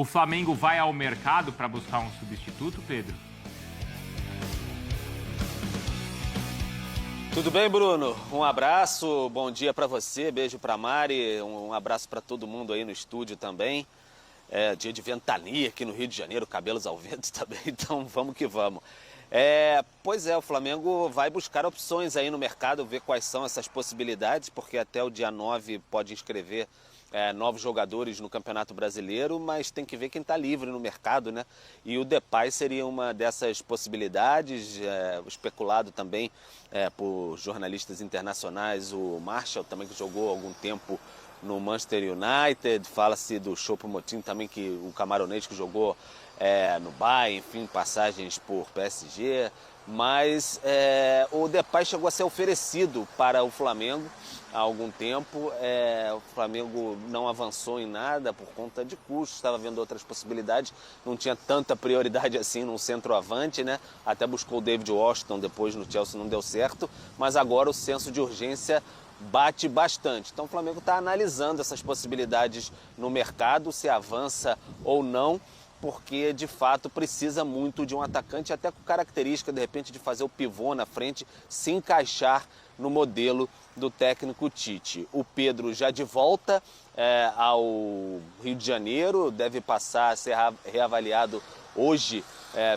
O Flamengo vai ao mercado para buscar um substituto, Pedro? Tudo bem, Bruno? Um abraço, bom dia para você, beijo para Mari, um abraço para todo mundo aí no estúdio também. É dia de ventania aqui no Rio de Janeiro, cabelos ao vento também, então vamos que vamos. Pois é, o Flamengo vai buscar opções aí no mercado, ver quais são essas possibilidades, porque até o dia 9 pode inscrever novos jogadores no Campeonato Brasileiro, mas tem que ver quem está livre no mercado, né? E o Depay seria uma dessas possibilidades, especulado também por jornalistas internacionais, o Marshall também, que jogou há algum tempo no Manchester United, fala-se do Choupo-Moting também, que o camaronês que jogou no Bayern, enfim, passagens por PSG, mas o Depay chegou a ser oferecido para o Flamengo há algum tempo. O Flamengo não avançou em nada por conta de custos, estava vendo outras possibilidades, não tinha tanta prioridade assim num centroavante, né? Até buscou o David Washington depois no Chelsea, não deu certo, mas agora o senso de urgência bate bastante. Então o Flamengo está analisando essas possibilidades no mercado, se avança ou não, porque de fato precisa muito de um atacante, até com característica de repente de fazer o pivô na frente, se encaixar no modelo do técnico Tite. O Pedro já de volta ao Rio de Janeiro, deve passar a ser reavaliado hoje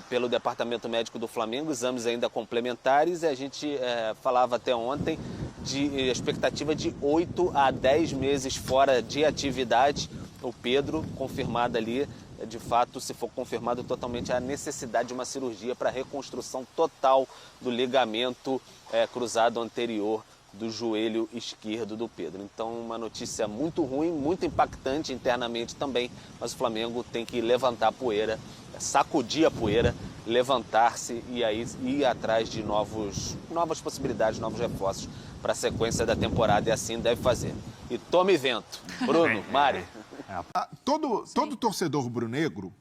pelo Departamento Médico do Flamengo, exames ainda complementares, e a gente falava até ontem de expectativa de 8 a 10 meses fora de atividade. O Pedro, confirmado ali, de fato, se for confirmado totalmente, a necessidade de uma cirurgia para reconstrução total do ligamento cruzado anterior do joelho esquerdo do Pedro. Então, uma notícia muito ruim, muito impactante internamente também, mas o Flamengo tem que levantar a poeira, sacudir a poeira, levantar-se e aí ir atrás de novas possibilidades, novos reforços para a sequência da temporada, e assim deve fazer. E tome vento. Bruno, Mari. Todo torcedor rubro-negro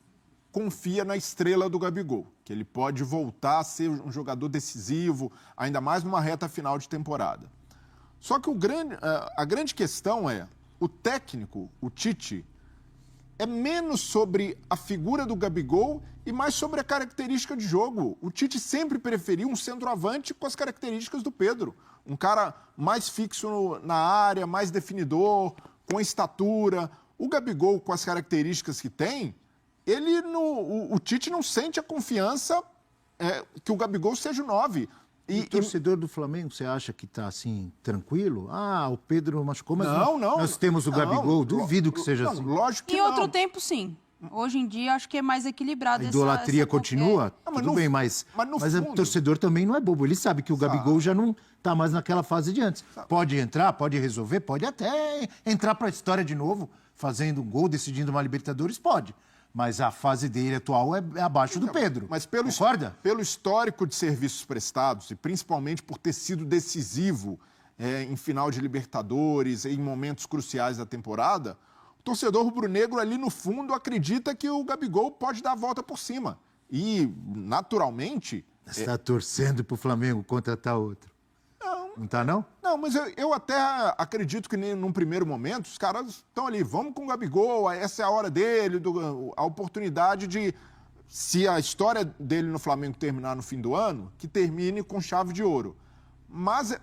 confia na estrela do Gabigol, que ele pode voltar a ser um jogador decisivo, ainda mais numa reta final de temporada. Só que a grande questão é, o técnico, o Tite, é menos sobre a figura do Gabigol e mais sobre a característica de jogo. O Tite sempre preferiu um centroavante com as características do Pedro. Um cara mais fixo na área, mais definidor, com estatura. O Gabigol, com as características que tem, o Tite não sente a confiança que o Gabigol seja o 9. E o torcedor do Flamengo, você acha que está assim, tranquilo? Ah, o Pedro machucou, mas não. Nós temos o Gabigol, duvido que seja assim. Lógico que em outro tempo, sim. Hoje em dia, acho que é mais equilibrado. A idolatria continua? Tudo bem, mas o torcedor também não é bobo. Ele sabe que o Gabigol já não está mais naquela fase de antes. Pode entrar, pode resolver, pode até entrar para a história de novo, fazendo um gol, decidindo uma Libertadores, pode. Mas a fase dele atual é abaixo do Pedro. Mas concorda? Pelo histórico de serviços prestados, e principalmente por ter sido decisivo em final de Libertadores, em momentos cruciais da temporada, o torcedor rubro-negro ali no fundo acredita que o Gabigol pode dar a volta por cima. E, naturalmente... Você está torcendo para o Flamengo contratar outro. Não está, não? Não, mas eu até acredito que num primeiro momento os caras estão ali, vamos com o Gabigol, essa é a hora dele, a oportunidade de, se a história dele no Flamengo terminar no fim do ano, que termine com chave de ouro. Mas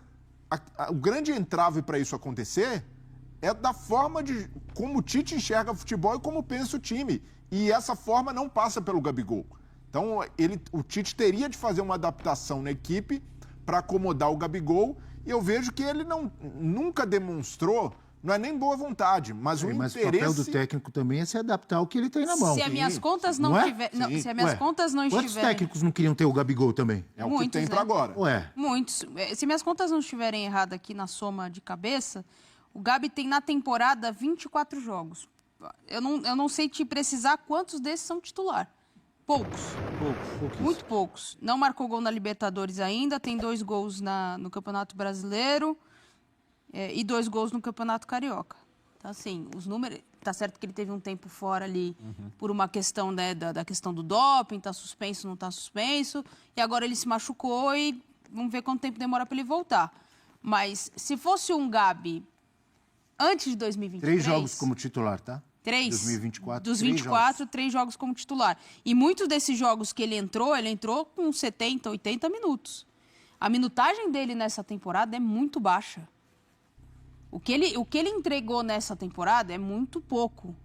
o grande entrave para isso acontecer é da forma de como o Tite enxerga o futebol e como pensa o time. E essa forma não passa pelo Gabigol. Então, o Tite teria de fazer uma adaptação na equipe para acomodar o Gabigol, e eu vejo que ele nunca demonstrou, não é nem boa vontade, mas o interesse... Mas o papel do técnico também é se adaptar ao que ele tem na mão. Se as minhas contas não estiverem... Se as minhas contas não Quantos técnicos não queriam ter o Gabigol também? É o que tem para agora. Muitos. Se minhas contas não estiverem erradas aqui na soma de cabeça, o Gabi tem na temporada 24 jogos. Eu não sei te precisar quantos desses são titular. Poucos. Muito poucos. Não marcou gol na Libertadores ainda, tem 2 gols no Campeonato Brasileiro e 2 gols no Campeonato Carioca. Então, assim, os números... Tá certo que ele teve um tempo fora ali por uma questão, né, da questão do doping, tá suspenso, não tá suspenso, e agora ele se machucou e vamos ver quanto tempo demora para ele voltar. Mas se fosse um Gabi antes de 2023... 3 jogos como titular, tá? 3. 2024. Dos 24, 3 jogos como titular. E muitos desses jogos que ele entrou com 70, 80 minutos. A minutagem dele nessa temporada é muito baixa. O que ele entregou nessa temporada é muito pouco.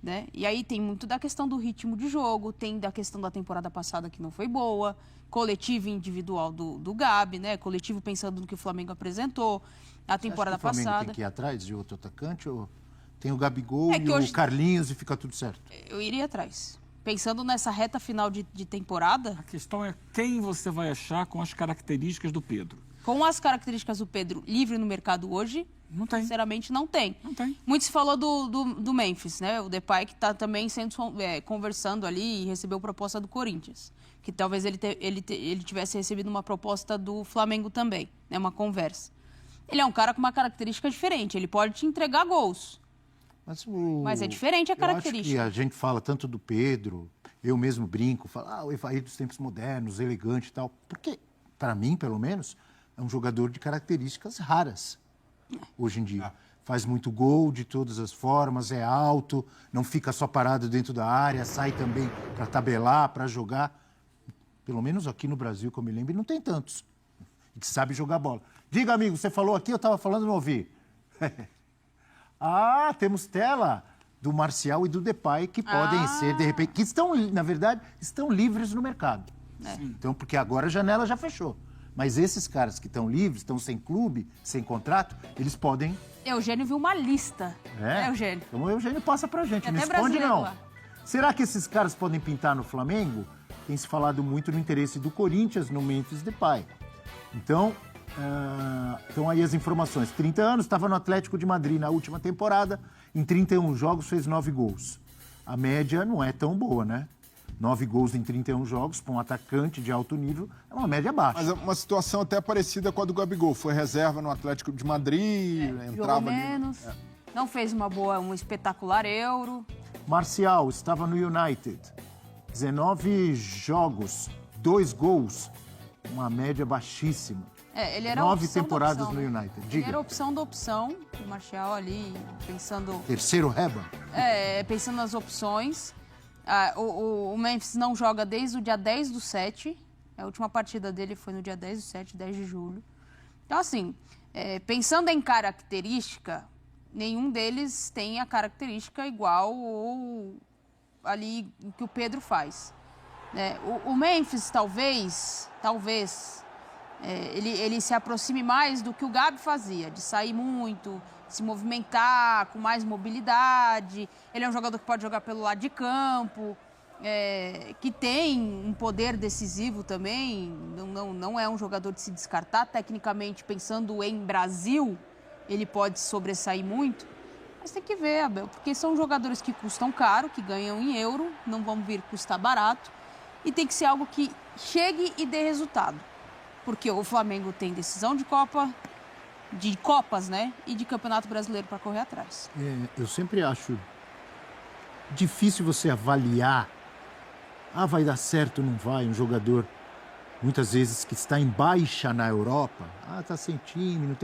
Né? E aí tem muito da questão do ritmo de jogo, tem da questão da temporada passada que não foi boa, coletivo e individual do Gabi, né? Coletivo pensando no que o Flamengo apresentou a temporada passada. O Flamengo tem que ir atrás de outro atacante ou tem o Gabigol e o Carlinhos e fica tudo certo? Eu iria atrás. Pensando nessa reta final de temporada... A questão é quem você vai achar com as características do Pedro. Com as características do Pedro livre no mercado hoje, não tem. Sinceramente, não tem. Não tem. Muito se falou do Memphis, né? O Depay que está também conversando ali e recebeu proposta do Corinthians. Que talvez ele tivesse recebido uma proposta do Flamengo também, né? Uma conversa. Ele é um cara com uma característica diferente. Ele pode te entregar gols. Mas é diferente a característica. Eu acho que a gente fala tanto do Pedro, eu mesmo brinco, falo, o Evair dos tempos modernos, elegante e tal. Porque, para mim, pelo menos, é um jogador de características raras hoje em dia. Faz muito gol de todas as formas, é alto, não fica só parado dentro da área, sai também para tabelar, para jogar. Pelo menos aqui no Brasil, que eu me lembro, não tem tantos que sabe jogar bola. Diga, amigo, você falou aqui, eu estava falando, não ouvi. Temos tela do Marcial e do Depay que podem ser, de repente, que estão, na verdade, estão livres no mercado. Então, porque agora a janela já fechou. Mas esses caras que estão livres, estão sem clube, sem contrato, eles podem... Eugênio viu uma lista. Eugênio? Então o Eugênio passa pra gente, não até esconde não. Lá. Será que esses caras podem pintar no Flamengo? Tem se falado muito no interesse do Corinthians, no Memphis Depay. Então aí as informações. 30 anos, estava no Atlético de Madrid na última temporada, em 31 jogos fez 9 gols. A média não é tão boa, né? 9 gols em 31 jogos, para um atacante de alto nível, é uma média baixa. Mas é uma situação até parecida com a do Gabigol. Foi reserva no Atlético de Madrid, entrava jogou menos, não fez um espetacular Euro. Marcial estava no United. 19 jogos, 2 gols, uma média baixíssima. Ele era 9 opção temporadas da opção, no né? United. Diga. Ele era opção da opção, o Marcial ali, pensando... Terceiro reba? Pensando nas opções... O Memphis não joga desde o dia 10/7. A última partida dele foi no dia 10/7, 10 de julho. Então, assim, pensando em característica, nenhum deles tem a característica igual ou ali que o Pedro faz. O Memphis, talvez ele se aproxime mais do que o Gabi fazia, de sair muito, se movimentar com mais mobilidade. Ele é um jogador que pode jogar pelo lado de campo, que tem um poder decisivo também. Não é um jogador de se descartar. Tecnicamente, pensando em Brasil, ele pode sobressair muito. Mas tem que ver, Abel, porque são jogadores que custam caro, que ganham em euro, não vão vir custar barato. E tem que ser algo que chegue e dê resultado. Porque o Flamengo tem decisão de Copas, né? E de Campeonato Brasileiro para correr atrás. Eu sempre acho difícil você avaliar. Vai dar certo ou não vai? Um jogador, muitas vezes, que está em baixa na Europa. Está sem time,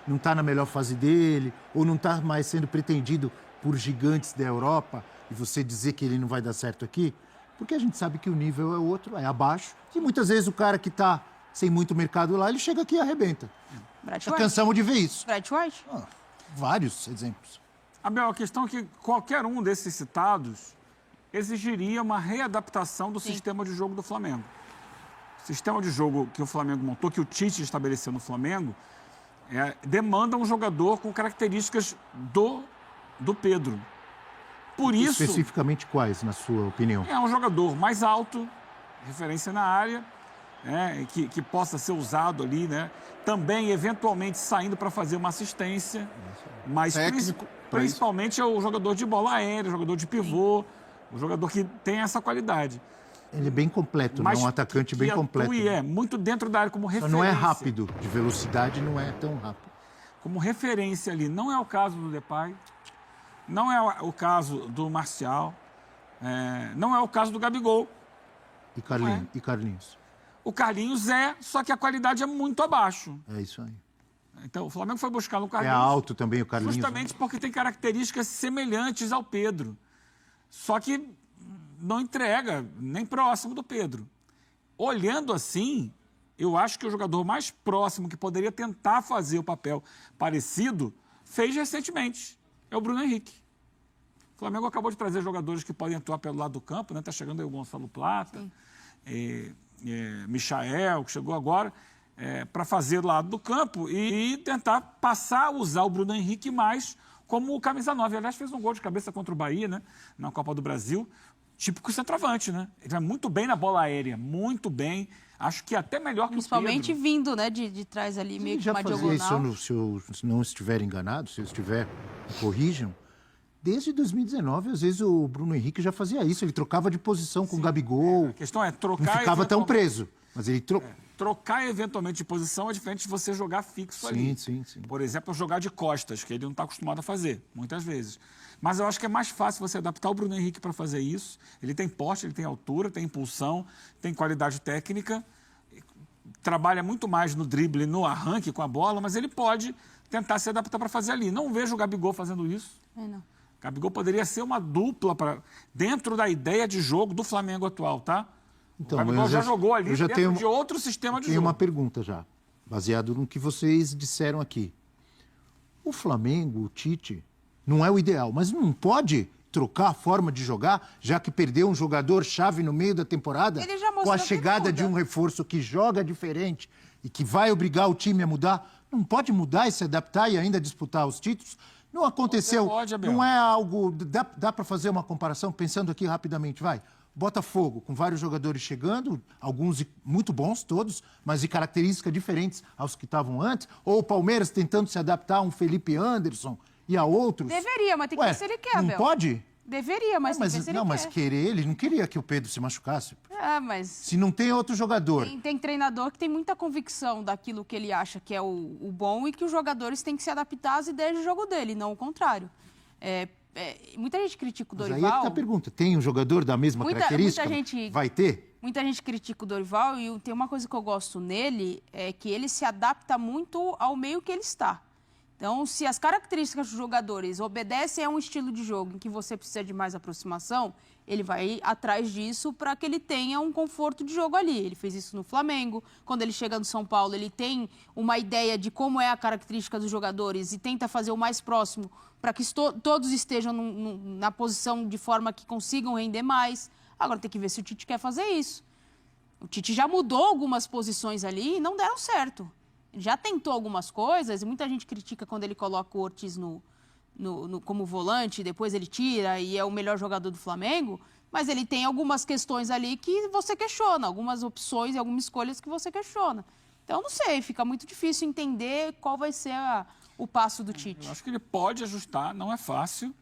não está na melhor fase dele, ou não está mais sendo pretendido por gigantes da Europa, e você dizer que ele não vai dar certo aqui, porque a gente sabe que o nível é outro, é abaixo. E muitas vezes o cara que está sem muito mercado lá, ele chega aqui e arrebenta. Já cansamos de ver isso. Brett White? Vários exemplos. Abel, a questão é que qualquer um desses citados exigiria uma readaptação do sistema de jogo do Flamengo. O sistema de jogo que o Flamengo montou, que o Tite estabeleceu no Flamengo, demanda um jogador com características do Pedro. Por isso... Especificamente quais, na sua opinião? É um jogador mais alto, referência na área, que possa ser usado ali, né? Também, eventualmente, saindo para fazer uma assistência. Mas principalmente é o jogador de bola aérea, o jogador de pivô, o jogador que tem essa qualidade. Ele é bem completo, mas um atacante bem completo. Muito dentro da área como referência. Só não é rápido, de velocidade não é tão rápido. Como referência ali, não é o caso do Depay, não é o caso do Marcial, não é o caso do Gabigol. E Carlinhos? O Carlinhos só que a qualidade é muito abaixo. É isso aí. Então, o Flamengo foi buscar no É Carlinhos. alto também o Carlinhos. Justamente porque tem características semelhantes ao Pedro. Só que não entrega nem próximo do Pedro. Olhando assim, eu acho que o jogador mais próximo que poderia tentar fazer o papel parecido fez recentemente. É o Bruno Henrique. O Flamengo acabou de trazer jogadores que podem atuar pelo lado do campo, né? Tá chegando aí o Gonçalo Plata, Michael, que chegou agora, para fazer do lado do campo e tentar passar a usar o Bruno Henrique mais como o camisa 9. Aliás, fez um gol de cabeça contra o Bahia, né? Na Copa do Brasil. Típico centroavante, né? Ele vai muito bem na bola aérea, muito bem. Acho que até melhor que o Pedro. Principalmente vindo, né, de trás ali, meio que uma diagonal. Se eu não estiver enganado, se eu estiver, me corrijam. Desde 2019, às vezes o Bruno Henrique já fazia isso. Ele trocava de posição com o Gabigol. A questão é trocar... Não ficava tão preso, mas ele trocava. Trocar eventualmente de posição é diferente de você jogar fixo ali. Sim. Por exemplo, jogar de costas, que ele não está acostumado a fazer, muitas vezes. Mas eu acho que é mais fácil você adaptar o Bruno Henrique para fazer isso. Ele tem porte, ele tem altura, tem impulsão, tem qualidade técnica, trabalha muito mais no drible, no arranque com a bola, mas ele pode tentar se adaptar para fazer ali. Não vejo o Gabigol fazendo isso. Não. Gabigol poderia ser uma dupla dentro da ideia de jogo do Flamengo atual, tá? Então, o Gabigol já jogou ali dentro de outro sistema de jogo. Tenho uma pergunta já, baseado no que vocês disseram aqui. O Flamengo, o Tite, não é o ideal, mas não pode trocar a forma de jogar, já que perdeu um jogador-chave no meio da temporada, Ele já mostrou com a que chegada muda. de um reforço que joga diferente e que vai obrigar o time a mudar. Não pode mudar e se adaptar e ainda disputar os títulos? Não aconteceu, Pode, Abel. não é algo... Dá para fazer uma comparação, pensando aqui rapidamente, vai. Botafogo, com vários jogadores chegando, alguns muito bons, todos, mas de características diferentes aos que estavam antes. Ou o Palmeiras tentando se adaptar a um Felipe Anderson e a outros. Deveria, mas tem que ver se ele quer, não Abel. pode? Deveria, mas tem que ver se ele mas quer. querer, ele não queria que o Pedro se machucasse. Mas... Se não tem outro jogador. Tem treinador que tem muita convicção daquilo que ele acha que é o bom e que os jogadores têm que se adaptar às ideias de jogo dele, não o contrário. Muita gente critica o Mas Dorival. aí é que tá a pergunta. Tem um jogador da mesma característica? Vai ter? Muita gente critica o Dorival e tem uma coisa que eu gosto nele, é que ele se adapta muito ao meio que ele está. Então, se as características dos jogadores obedecem a um estilo de jogo em que você precisa de mais aproximação, ele vai atrás disso para que ele tenha um conforto de jogo ali. Ele fez isso no Flamengo. Quando ele chega no São Paulo, ele tem uma ideia de como é a característica dos jogadores e tenta fazer o mais próximo para que todos estejam na posição de forma que consigam render mais. Agora tem que ver se o Tite quer fazer isso. O Tite já mudou algumas posições ali e não deram certo. Ele já tentou algumas coisas, e muita gente critica quando ele coloca o Ortiz como volante, depois ele tira e é o melhor jogador do Flamengo, mas ele tem algumas questões ali que você questiona, algumas opções e algumas escolhas que você questiona. Então, não sei, fica muito difícil entender qual vai ser o passo do Tite. Eu acho que ele pode ajustar, não é fácil,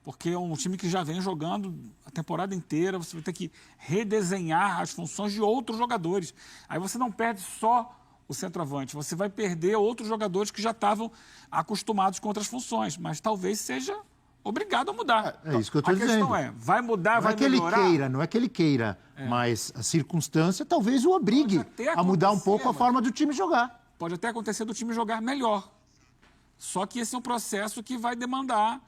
porque é um time que já vem jogando a temporada inteira, você vai ter que redesenhar as funções de outros jogadores. Aí você não perde só o centroavante, você vai perder outros jogadores que já estavam acostumados com outras funções, mas talvez seja obrigado a mudar. É isso que eu estou dizendo. A questão é, vai mudar, vai melhorar? Não é que ele queira, mas a circunstância talvez o obrigue a mudar um pouco a forma do time jogar. Pode até acontecer do time jogar melhor. Só que esse é um processo que vai demandar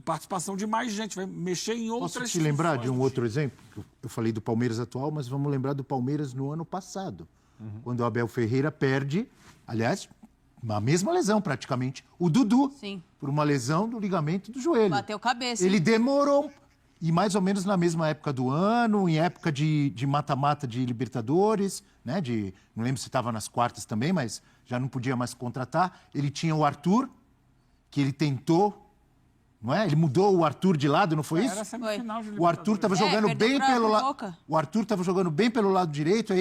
participação de mais gente, vai mexer em outras Posso te lembrar de um outro exemplo? Eu falei do Palmeiras atual, mas vamos lembrar do Palmeiras no ano passado. Quando o Abel Ferreira perde, aliás, a mesma lesão praticamente, o Dudu, Sim. por uma lesão do ligamento do joelho. Bateu cabeça. Ele demorou, e mais ou menos na mesma época do ano, em época de mata-mata de Libertadores, né? Não lembro se estava nas quartas também, mas já não podia mais contratar. Ele tinha o Arthur, que ele tentou, não é? Ele mudou o Arthur de lado, não foi isso? Era semifinal de O Arthur estava jogando bem pelo lado. O Arthur estava jogando bem pelo lado direito, aí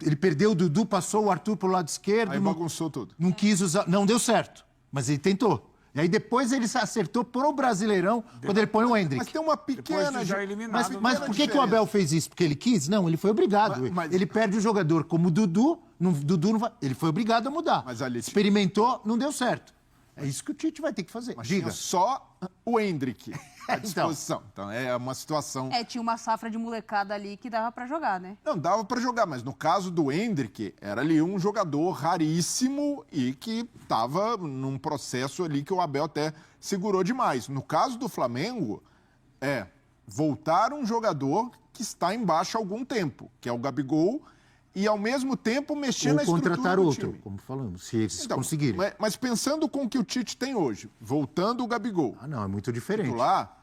ele perdeu o Dudu, passou o Arthur pro lado esquerdo. Aí bagunçou tudo. Não quis usar, não deu certo, mas ele tentou. E aí depois ele acertou pro Brasileirão, quando ele põe o Endrick. Mas tem uma pequena... já eliminado. Mas por que o Abel fez isso? Porque ele quis? Não, ele foi obrigado. Ele perde um jogador como o Dudu, Dudu não vai, ele foi obrigado a mudar. Mas ali... Experimentou, não deu certo. É isso que o Tite vai ter que fazer. Mas Diga. tinha só o Endrick à disposição. Então, é uma situação... Tinha uma safra de molecada ali que dava pra jogar, né? Não, dava para jogar, mas no caso do Endrick, era ali um jogador raríssimo e que estava num processo ali que o Abel até segurou demais. No caso do Flamengo, voltar um jogador que está em baixa há algum tempo, que é o Gabigol, e ao mesmo tempo mexer na estrutura contratar do outro, time. como falamos, se eles Então, conseguirem. mas pensando com o que o Tite tem hoje, voltando o Gabigol, Ah, não, é muito diferente. lá,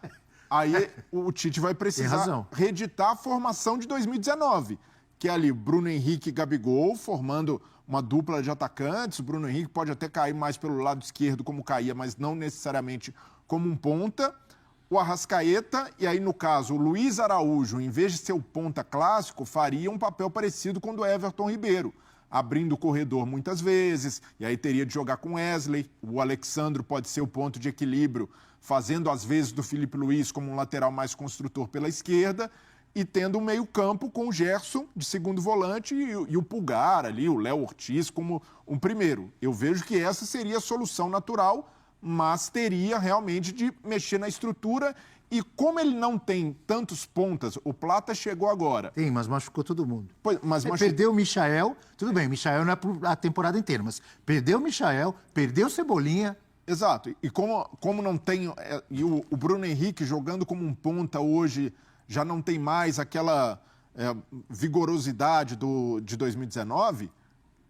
aí o Tite vai Tem precisar razão. reeditar a formação de 2019, que é ali Bruno Henrique e Gabigol, formando uma dupla de atacantes. O Bruno Henrique pode até cair mais pelo lado esquerdo, como caía, mas não necessariamente como um ponta. O Arrascaeta, e aí, no caso, o Luiz Araújo, em vez de ser o ponta clássico, faria um papel parecido com o do Everton Ribeiro, abrindo o corredor muitas vezes, e aí teria de jogar com Wesley. O Alexandro pode ser o ponto de equilíbrio, fazendo às vezes do Felipe Luiz como um lateral mais construtor pela esquerda, e tendo um meio-campo com o Gerson de segundo volante e o Pulgar ali, o Léo Ortiz como um primeiro. Eu vejo que essa seria a solução natural, mas teria realmente de mexer na estrutura. E como ele não tem tantos pontas, o Plata chegou agora. Tem, mas machucou todo mundo. Mas Perdeu o Michael, tudo bem, o Michael não é a temporada inteira, mas perdeu o Michael, perdeu o Cebolinha. Exato. E como não tem... E o Bruno Henrique jogando como um ponta hoje já não tem mais aquela vigorosidade de 2019,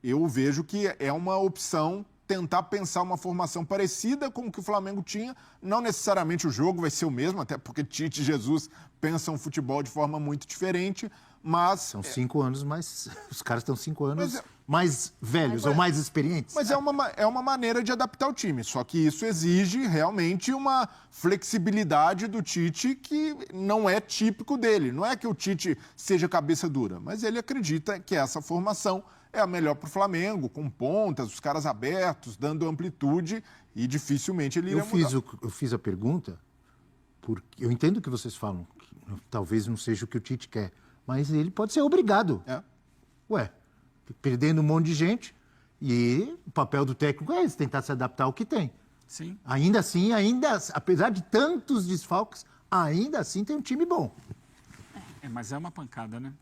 eu vejo que é uma opção tentar pensar uma formação parecida com o que o Flamengo tinha. Não necessariamente o jogo vai ser o mesmo, até porque Tite e Jesus pensam o futebol de forma muito diferente, mas... São 5 anos, mas os caras estão 5 anos mais velhos ou mais experientes. Mas é uma maneira de adaptar o time, só que isso exige realmente uma flexibilidade do Tite que não é típico dele. Não é que o Tite seja cabeça dura, mas ele acredita que essa formação é a melhor para o Flamengo, com pontas, os caras abertos, dando amplitude, e dificilmente ele iria mudar. Eu fiz a pergunta, porque eu entendo o que vocês falam, que talvez não seja o que o Tite quer, mas ele pode ser obrigado. Perdendo um monte de gente, e o papel do técnico é esse, tentar se adaptar ao que tem. Sim. Ainda assim, apesar de tantos desfalques, ainda assim tem um time bom. Mas é uma pancada, né?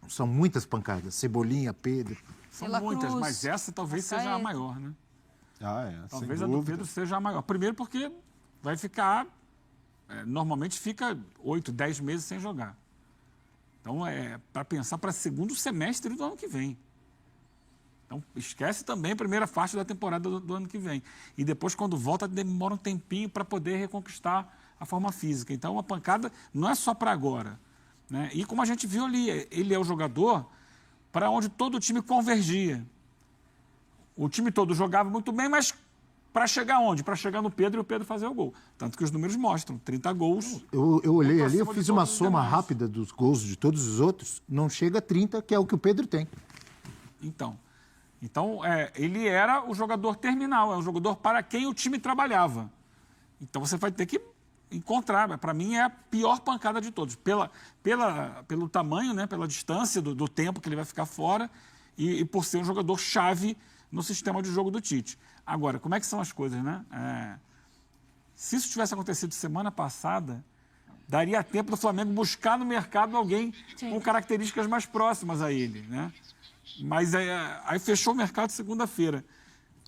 São muitas pancadas, Cebolinha, Pedro... São muitas, mas essa talvez seja a maior, né? Talvez a do Pedro seja a maior. Primeiro porque vai ficar... normalmente fica 8, 10 meses sem jogar. Então, para pensar para segundo semestre do ano que vem. Então, esquece também a primeira faixa da temporada do ano que vem. E depois, quando volta, demora um tempinho para poder reconquistar a forma física. Então, uma pancada não é só para agora, né? E como a gente viu ali, ele é o jogador para onde todo o time convergia. O time todo jogava muito bem, mas para chegar onde? Para chegar no Pedro e o Pedro fazer o gol. Tanto que os números mostram, 30 gols. Eu olhei ali, eu fiz uma soma rápida dos gols de todos os outros, não chega a 30, que é o que o Pedro tem. Então ele era o jogador terminal, é o jogador para quem o time trabalhava. Então você vai ter que encontrar, para mim é a pior pancada de todos, pelo tamanho, né, pela distância do tempo que ele vai ficar fora e por ser um jogador chave no sistema de jogo do Tite. Agora, como é que são as coisas, né? Se isso tivesse acontecido semana passada, daria tempo do Flamengo buscar no mercado alguém com características mais próximas a ele, né? Mas aí fechou o mercado segunda-feira.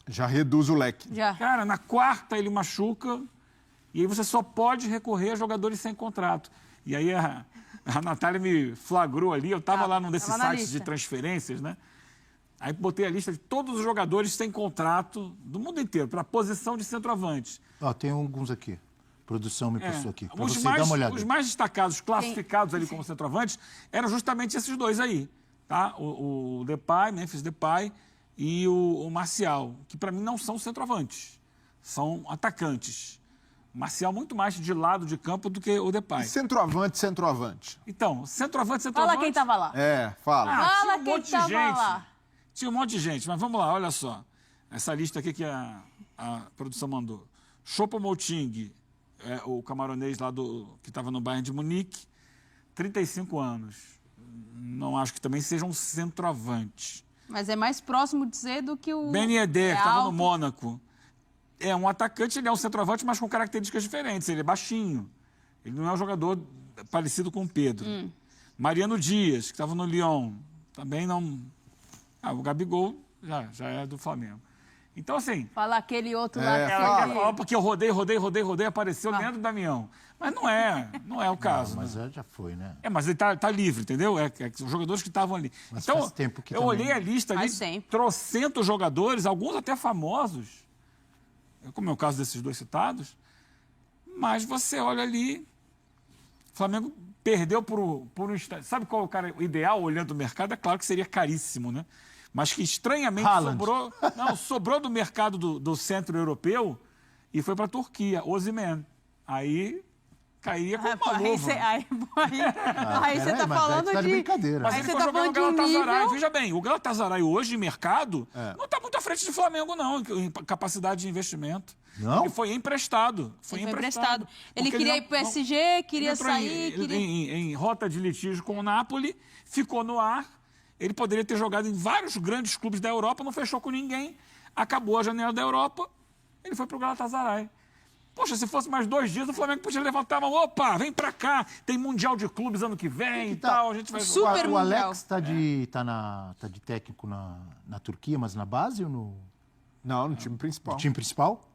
Já reduz o leque. Cara, na quarta ele machuca e aí você só pode recorrer a jogadores sem contrato. E aí a Natália me flagrou ali, eu estava lá num desses sites de transferências, né? Aí botei a lista de todos os jogadores sem contrato do mundo inteiro, para a posição de centroavante. Tem alguns aqui. A produção me passou aqui. Para você dar uma olhada. Os mais destacados, classificados ali como centroavantes, eram justamente esses dois aí. Tá? O Depay, Memphis Depay e o Marcial, que para mim não são centroavantes, são atacantes. O Marcial muito mais de lado de campo do que o Depay. E centroavante? Então, centroavante... Fala quem estava lá. Fala. Fala quem estava lá. Tinha um monte de gente, mas vamos lá, olha só. Essa lista aqui que a produção mandou. Choupo-Moting, o camaronês lá que estava no Bayern de Munique, 35 anos. Não acho que também seja um centroavante. Mas é mais próximo de dizer do que o... Ben Yedder, que estava no Mônaco. é um atacante, ele é um centroavante, mas com características diferentes. Ele é baixinho. Ele não é um jogador parecido com o Pedro. Mariano Dias, que estava no Lyon, também não... o Gabigol já é do Flamengo. Então, assim... Fala aquele outro lá. Ela quer falar porque eu rodei, apareceu o Leandro Damião. Mas não é o caso. Não, mas já foi, né? Mas ele tá livre, entendeu? Os jogadores que estavam ali. Mas então, faz tempo que eu também... olhei a lista ali, trocentos jogadores, alguns até famosos, como é o caso desses dois citados, mas você olha ali, o Flamengo perdeu por um instante. Sabe qual é o cara ideal olhando o mercado? É claro que seria caríssimo, né? Mas que estranhamente sobrou do mercado do centro europeu e foi para a Turquia, Osimhen. Aí cairia com uma luva. Aí você tá falando de... brincadeira. Mas ele foi jogar no Galatasaray. Veja bem, o Galatasaray hoje, em mercado, não está muito à frente do Flamengo, não, em capacidade de investimento. Não? Ele foi emprestado. Ele queria ir para o PSG, queria sair... Em rota de litígio com o Napoli, ficou no ar. Ele poderia ter jogado em vários grandes clubes da Europa, não fechou com ninguém. Acabou a janela da Europa, ele foi para o Galatasaray. Poxa, se fosse mais 2 dias, o Flamengo podia levantar a mão. Opa, vem pra cá. Tem Mundial de Clubes ano que vem e tal. A gente vai Super O Alex tá de técnico na Turquia, mas na base ou no... Não, no time principal. No time principal?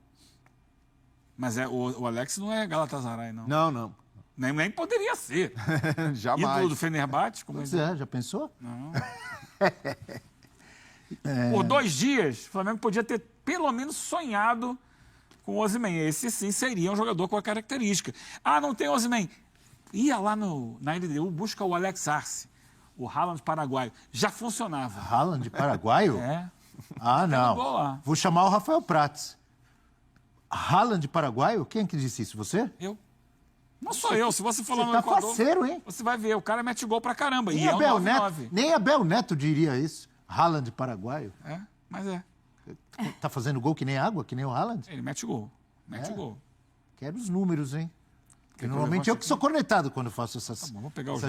Mas o Alex não é Galatasaray, não. Não. Nem poderia ser. Jamais. Ídolo do Fenerbahçe? Pois é, já pensou? Não. Por 2 dias, o Flamengo podia ter pelo menos sonhado com o Osimhen. Esse sim seria um jogador com a característica. Não tem Osimhen. Ia lá na LDU, busca o Alex Arce, o Haaland paraguaio. Já funcionava. Haaland paraguaio? É. Não. Vou chamar o Rafael Prats. Haaland paraguaio? Quem que disse isso? Você? Eu. Não sou eu. Se você falar no Equador... Você tá faceiro, hein? Você vai ver. O cara mete gol pra caramba. Nem Abel Neto diria isso. Haaland paraguaio. Mas é. Tá fazendo gol que nem água, que nem o Haaland? Ele mete gol. Gol. Quero os números, hein? Porque normalmente eu que sou cornetado quando faço essas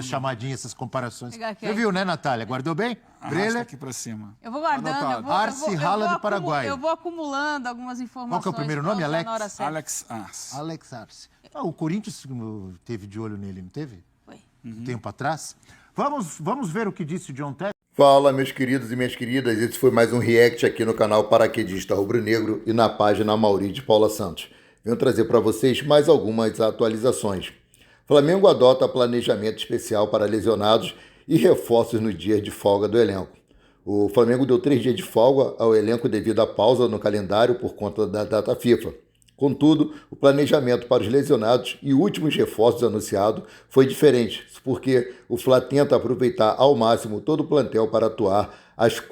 chamadinhas, essas comparações. Você viu, né, Natália? Guardou bem? Arrasta aqui pra cima. Eu vou guardando. Arce Haaland paraguaio. Eu vou acumulando algumas informações. Qual que é o primeiro nome? Alex Arce. Alex Arce. O Corinthians teve de olho nele, não teve? Foi. Um tempo atrás. Vamos ver o que disse o John Textor. Fala, meus queridos e minhas queridas. Esse foi mais um react aqui no canal Paraquedista Rubro-Negro e na página Mauri de Paula Santos. Venho trazer para vocês mais algumas atualizações. Flamengo adota planejamento especial para lesionados e reforços no dia de folga do elenco. O Flamengo deu 3 dias de folga ao elenco devido à pausa no calendário por conta da data FIFA. Contudo, o planejamento para os lesionados e últimos reforços anunciados foi diferente, porque o Fla tenta aproveitar ao máximo todo o plantel para atuar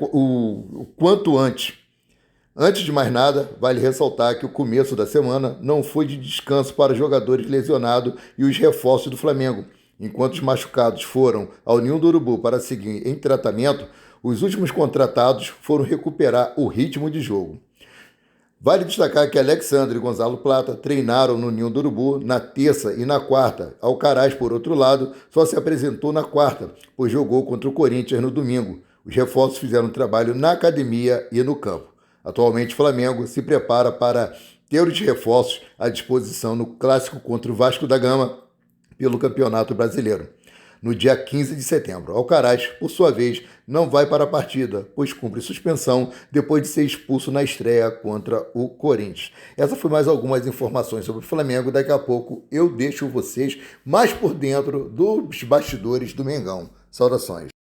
o quanto antes. Antes de mais nada, vale ressaltar que o começo da semana não foi de descanso para os jogadores lesionados e os reforços do Flamengo. Enquanto os machucados foram ao Ninho do Urubu para seguir em tratamento, os últimos contratados foram recuperar o ritmo de jogo. Vale destacar que Alexandre e Gonzalo Plata treinaram no Ninho do Urubu na terça e na quarta. Alcaraz, por outro lado, só se apresentou na quarta, pois jogou contra o Corinthians no domingo. Os reforços fizeram trabalho na academia e no campo. Atualmente, o Flamengo se prepara para ter os reforços à disposição no clássico contra o Vasco da Gama pelo Campeonato Brasileiro, no dia 15 de setembro. Alcaraz, por sua vez, não vai para a partida, pois cumpre suspensão depois de ser expulso na estreia contra o Corinthians. Essas foram mais algumas informações sobre o Flamengo. Daqui a pouco eu deixo vocês mais por dentro dos bastidores do Mengão. Saudações.